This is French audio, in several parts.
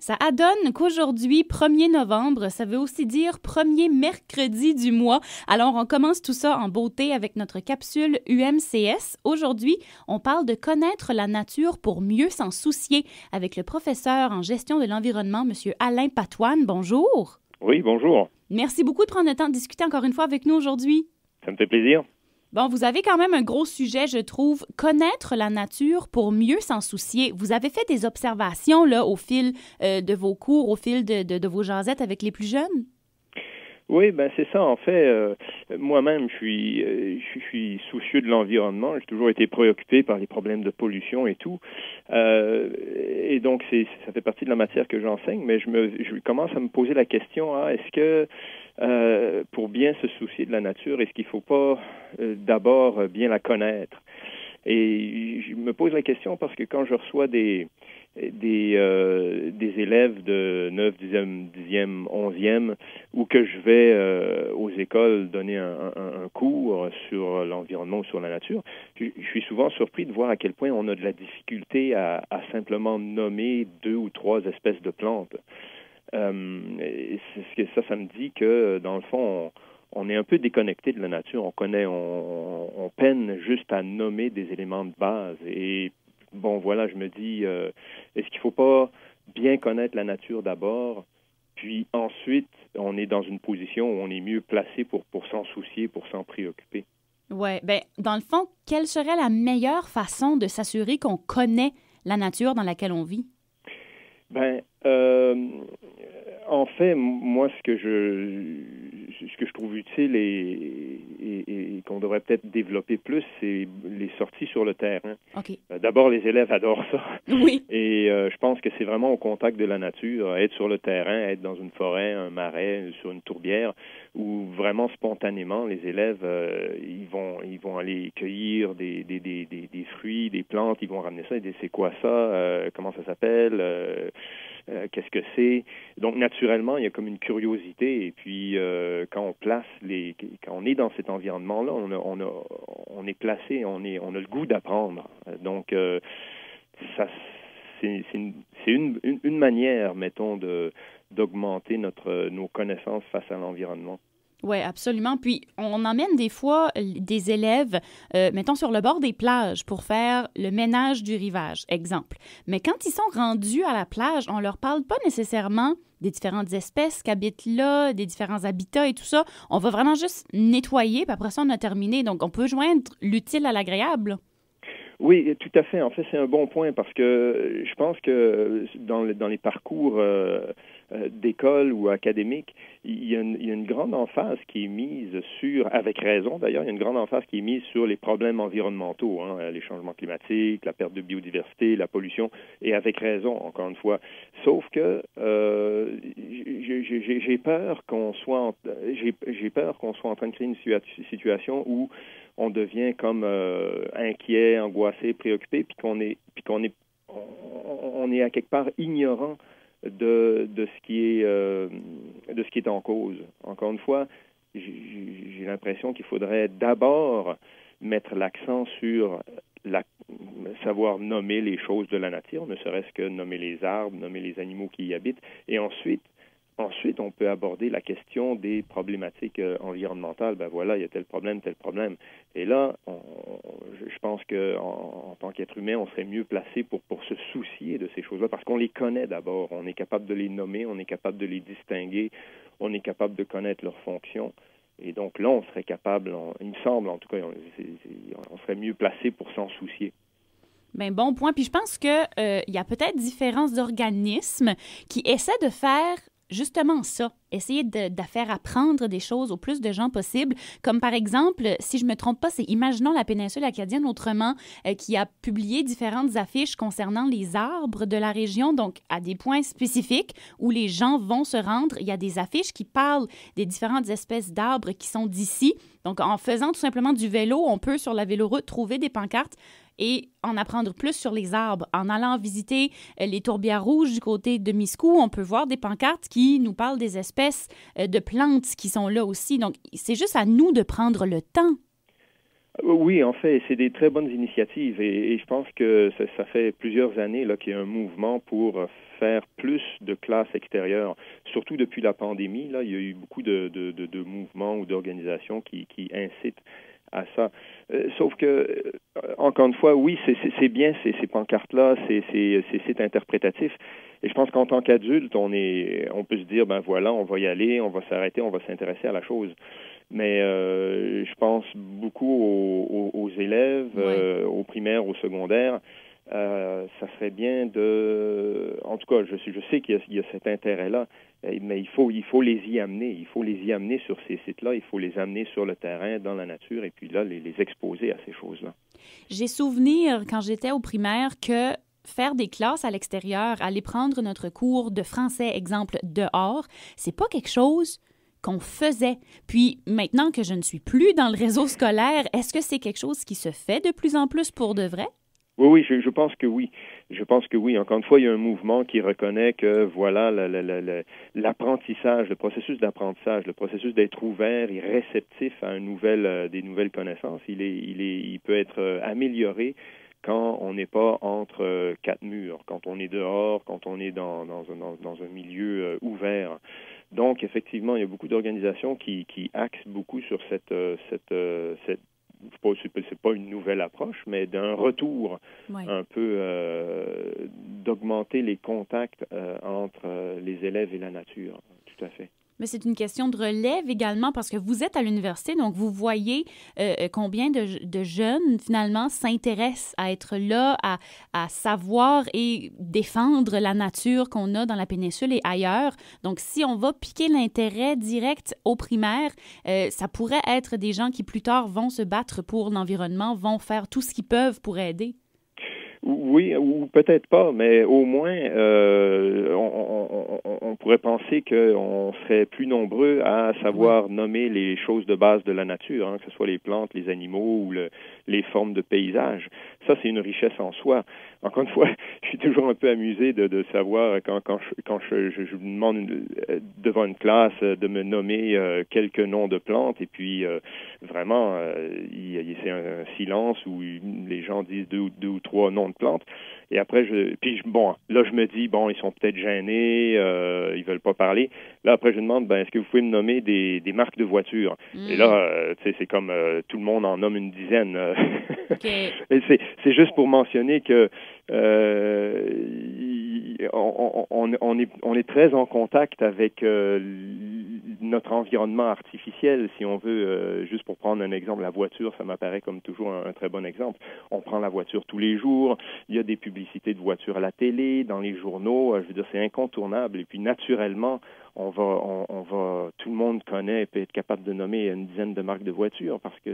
Ça adonne qu'aujourd'hui, 1er novembre, ça veut aussi dire premier mercredi du mois. Alors, on commence tout ça en beauté avec notre capsule UMCS. Aujourd'hui, on parle de connaître la nature pour mieux s'en soucier avec le professeur en gestion de l'environnement, M. Alain Patoine. Bonjour. Oui, bonjour. Merci beaucoup de prendre le temps de discuter encore une fois avec nous aujourd'hui. Ça me fait plaisir. Bon, vous avez quand même un gros sujet, je trouve, connaître la nature pour mieux s'en soucier. Vous avez fait des observations là, au fil de vos cours, au fil de vos jasettes avec les plus jeunes? Oui, ben c'est ça. En fait, moi-même, je suis soucieux de l'environnement. J'ai toujours été préoccupé par les problèmes de pollution et tout. Et donc, ça fait partie de la matière que j'enseigne. Mais je commence à me poser la question, est-ce que pour bien se soucier de la nature, est-ce qu'il ne faut pas d'abord bien la connaître? Et je me pose la question parce que quand je reçois des élèves de 9, 10e, 11e, ou que je vais aux écoles donner un cours sur l'environnement ou sur la nature, je suis souvent surpris de voir à quel point on a de la difficulté à simplement nommer 2 ou 3 espèces de plantes. Ça me dit que, dans le fond, on est un peu déconnecté de la nature. On peine juste à nommer des éléments de base. Et bon, voilà, je me dis, est-ce qu'il ne faut pas bien connaître la nature d'abord, puis ensuite, on est dans une position où on est mieux placé pour s'en soucier, pour s'en préoccuper? Oui, bien, dans le fond, quelle serait la meilleure façon de s'assurer qu'on connaît la nature dans laquelle on vit? Ben, en fait, moi, ce que je trouve utile et qu'on devrait peut-être développer plus, c'est les sorties sur le terrain. Okay. D'abord, les élèves adorent ça. Oui. Et je pense que c'est vraiment au contact de la nature, être sur le terrain, être dans une forêt, un marais, sur une tourbière, où vraiment spontanément, les élèves, ils vont aller cueillir des fruits, des plantes, ils vont ramener ça, et dire c'est quoi ça, comment ça s'appelle, qu'est-ce que c'est. Donc naturellement, il y a comme une curiosité, et puis quand on est dans cet environnement-là, on est placé, on a le goût d'apprendre. Donc ça, c'est une manière, mettons, d'augmenter nos connaissances face à l'environnement. Oui, absolument. Puis, on emmène des fois des élèves, mettons, sur le bord des plages pour faire le ménage du rivage, exemple. Mais quand ils sont rendus à la plage, on leur parle pas nécessairement des différentes espèces qui habitent là, des différents habitats et tout ça. On va vraiment juste nettoyer, puis après ça, on a terminé. Donc, on peut joindre l'utile à l'agréable. Oui, tout à fait. En fait, c'est un bon point parce que je pense que dans les parcours d'école ou académiques, il y a une grande emphase qui est mise sur, avec raison d'ailleurs, il y a une grande emphase qui est mise sur les problèmes environnementaux, les changements climatiques, la perte de biodiversité, la pollution, et avec raison, encore une fois. Sauf que j'ai peur qu'on soit en train de créer une situation où on devient comme inquiet, angoissé, préoccupé, puis qu'on est à quelque part ignorant de ce qui est en cause. Encore une fois, j'ai l'impression qu'il faudrait d'abord mettre l'accent sur savoir nommer les choses de la nature, ne serait-ce que nommer les arbres, nommer les animaux qui y habitent, et ensuite, on peut aborder la question des problématiques environnementales. Ben voilà, il y a tel problème. Et là, je pense qu'en tant qu'être humain, on serait mieux placé pour se soucier de ces choses-là, parce qu'on les connaît d'abord. On est capable de les nommer, on est capable de les distinguer, on est capable de connaître leurs fonctions. Et donc là, on serait capable, il me semble en tout cas, on serait mieux placé pour s'en soucier. Bien, bon point. Puis je pense qu'il y a peut-être différents organismes qui essaient de faire justement ça, essayer de faire apprendre des choses au plus de gens possible, comme par exemple, si je ne me trompe pas, c'est Imaginons la péninsule acadienne autrement, qui a publié différentes affiches concernant les arbres de la région, donc à des points spécifiques où les gens vont se rendre. Il y a des affiches qui parlent des différentes espèces d'arbres qui sont d'ici. Donc, en faisant tout simplement du vélo, on peut sur la véloroute trouver des pancartes et en apprendre plus sur les arbres. En allant visiter les tourbières rouges du côté de Miscou, on peut voir des pancartes qui nous parlent des espèces de plantes qui sont là aussi. Donc, c'est juste à nous de prendre le temps. Oui, en fait, c'est des très bonnes initiatives et je pense que ça fait plusieurs années là, qu'il y a un mouvement pour faire plus de classes extérieures, surtout depuis la pandémie. Là, il y a eu beaucoup de mouvements ou d'organisations qui incitent à ça. Sauf que, encore une fois, oui, c'est bien ces pancartes-là, c'est interprétatif. Et je pense qu'en tant qu'adulte, on peut se dire, ben voilà, on va y aller, on va s'arrêter, on va s'intéresser à la chose. Mais je pense beaucoup aux élèves, aux primaires, aux secondaires. Ça serait bien en tout cas, je sais qu'il y a cet intérêt-là, mais il faut les y amener. Il faut les y amener sur ces sites-là. Il faut les amener sur le terrain, dans la nature, et puis là, les exposer à ces choses-là. J'ai souvenir, quand j'étais au primaire, que faire des classes à l'extérieur, aller prendre notre cours de français, exemple, dehors, c'est pas quelque chose qu'on faisait. Puis maintenant que je ne suis plus dans le réseau scolaire, est-ce que c'est quelque chose qui se fait de plus en plus pour de vrai? Oui, je pense que oui. Je pense que oui. Encore une fois, il y a un mouvement qui reconnaît que, voilà, l'apprentissage, le processus d'apprentissage, le processus d'être ouvert et réceptif à des nouvelles connaissances, il peut être amélioré quand on n'est pas entre quatre murs, quand on est dehors, quand on est dans un milieu ouvert. Donc, effectivement, il y a beaucoup d'organisations qui axent beaucoup sur cette c'est pas une nouvelle approche, mais d'un retour un peu d'augmenter les contacts entre les élèves et la nature. Tout à fait. Mais c'est une question de relève également parce que vous êtes à l'université, donc vous voyez combien de jeunes, finalement, s'intéressent à être là, à savoir et défendre la nature qu'on a dans la péninsule et ailleurs. Donc, si on va piquer l'intérêt direct aux primaires, ça pourrait être des gens qui, plus tard, vont se battre pour l'environnement, vont faire tout ce qu'ils peuvent pour aider. Oui, ou peut-être pas, mais au moins, on pourrait penser qu'on serait plus nombreux à savoir nommer les choses de base de la nature, que ce soit les plantes, les animaux ou les formes de paysage. Ça, c'est une richesse en soi. Encore une fois, je suis toujours un peu amusé de savoir quand je me demande devant une classe de me nommer quelques noms de plantes et puis vraiment, c'est un silence où les gens disent deux ou trois noms de plantes. Et après, là, je me dis, bon, ils sont peut-être gênés, ils veulent pas parler. Là, après, je demande, est-ce que vous pouvez me nommer des marques de voitures? Et là, c'est comme tout le monde en nomme une dizaine. Okay. Et c'est juste pour mentionner que on est très en contact avec notre environnement artificiel, si on veut. Juste pour prendre un exemple, la voiture, ça m'apparaît comme toujours un très bon exemple. On prend la voiture tous les jours. Il y a des publicités de voitures à la télé, dans les journaux. Je veux dire, c'est incontournable. Et puis, naturellement, tout le monde connaît et peut être capable de nommer une dizaine de marques de voitures parce que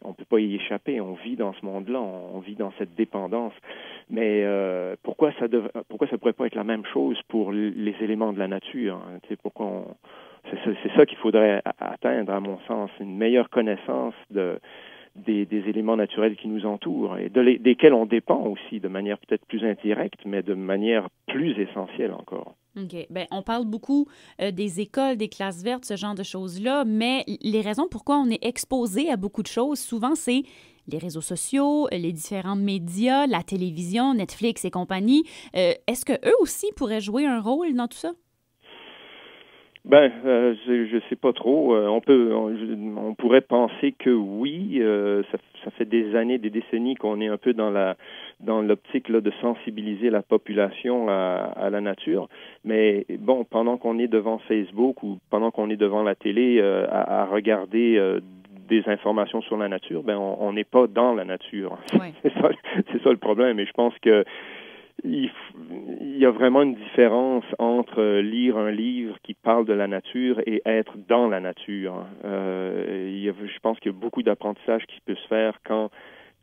on peut pas y échapper. On vit dans ce monde-là, on vit dans cette dépendance. Mais pourquoi ça pourrait pas être la même chose pour les éléments de la nature? C'est ça qu'il faudrait atteindre, à mon sens, une meilleure connaissance des éléments naturels qui nous entourent et desquels on dépend aussi de manière peut-être plus indirecte, mais de manière plus essentielle encore. OK. Bien, on parle beaucoup des écoles, des classes vertes, ce genre de choses-là, mais les raisons pourquoi on est exposé à beaucoup de choses, souvent, c'est les réseaux sociaux, les différents médias, la télévision, Netflix et compagnie. Est-ce qu'eux aussi pourraient jouer un rôle dans tout ça? Je sais pas trop. On pourrait penser que oui. Ça fait des années, des décennies qu'on est un peu dans l'optique là de sensibiliser la population à la nature. Mais bon, pendant qu'on est devant Facebook ou pendant qu'on est devant la télé à regarder des informations sur la nature, on n'est pas dans la nature. Ouais. C'est ça le problème. Et je pense que il y a vraiment une différence entre lire un livre qui parle de la nature et être dans la nature. Je pense qu'il y a beaucoup d'apprentissage qui peut se faire quand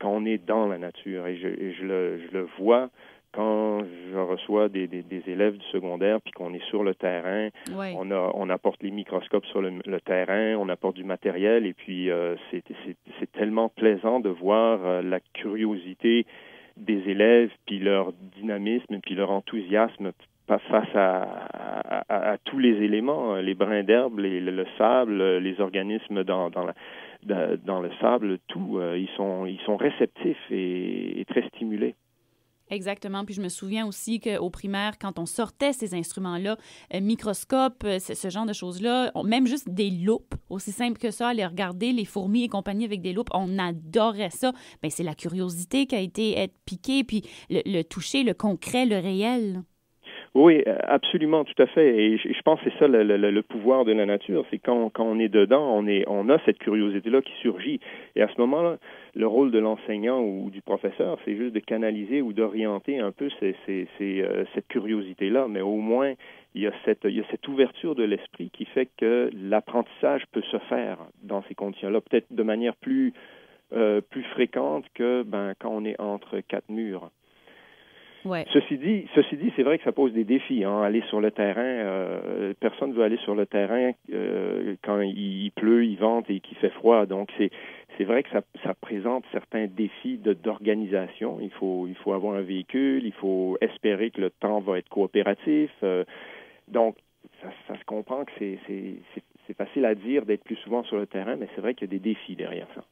on est dans la nature. Et je le vois quand je reçois des élèves du secondaire puis qu'on est sur le terrain. Ouais. On apporte les microscopes sur le terrain, on apporte du matériel et puis c'est tellement plaisant de voir la curiosité des élèves, puis leur dynamisme, puis leur enthousiasme face à tous les éléments, les brins d'herbe, le sable, les organismes dans le sable, tout, ils sont réceptifs et très stimulés. Exactement. Puis je me souviens aussi qu'au primaire, quand on sortait ces instruments-là, microscope, ce genre de choses-là, même juste des loupes, aussi simple que ça, aller regarder les fourmis et compagnie avec des loupes, on adorait ça. Bien, c'est la curiosité qui a été être piquée, puis le toucher, le concret, le réel. Oui, absolument, tout à fait. Et je pense que c'est ça le pouvoir de la nature, c'est quand on est dedans, on a cette curiosité-là qui surgit. Et à ce moment-là, le rôle de l'enseignant ou du professeur, c'est juste de canaliser ou d'orienter un peu cette curiosité-là. Mais au moins, il y a cette ouverture de l'esprit qui fait que l'apprentissage peut se faire dans ces conditions-là, peut-être de manière plus fréquente que quand on est entre quatre murs. Ouais. Ceci dit, c'est vrai que ça pose des défis. Aller sur le terrain, personne ne veut aller sur le terrain quand il pleut, il vente et qu'il fait froid. Donc c'est vrai que ça présente certains défis d'organisation. Il faut avoir un véhicule, il faut espérer que le temps va être coopératif. Donc ça se comprend que c'est facile à dire d'être plus souvent sur le terrain, mais c'est vrai qu'il y a des défis derrière ça.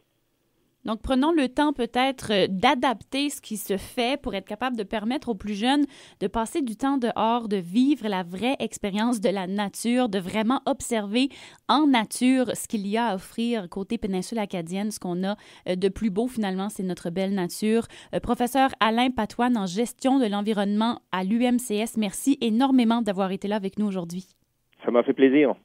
Donc, prenons le temps peut-être d'adapter ce qui se fait pour être capable de permettre aux plus jeunes de passer du temps dehors, de vivre la vraie expérience de la nature, de vraiment observer en nature ce qu'il y a à offrir côté péninsule acadienne. Ce qu'on a de plus beau, finalement, c'est notre belle nature. Professeur Alain Patoine en gestion de l'environnement à l'UMCS, merci énormément d'avoir été là avec nous aujourd'hui. Ça m'a fait plaisir.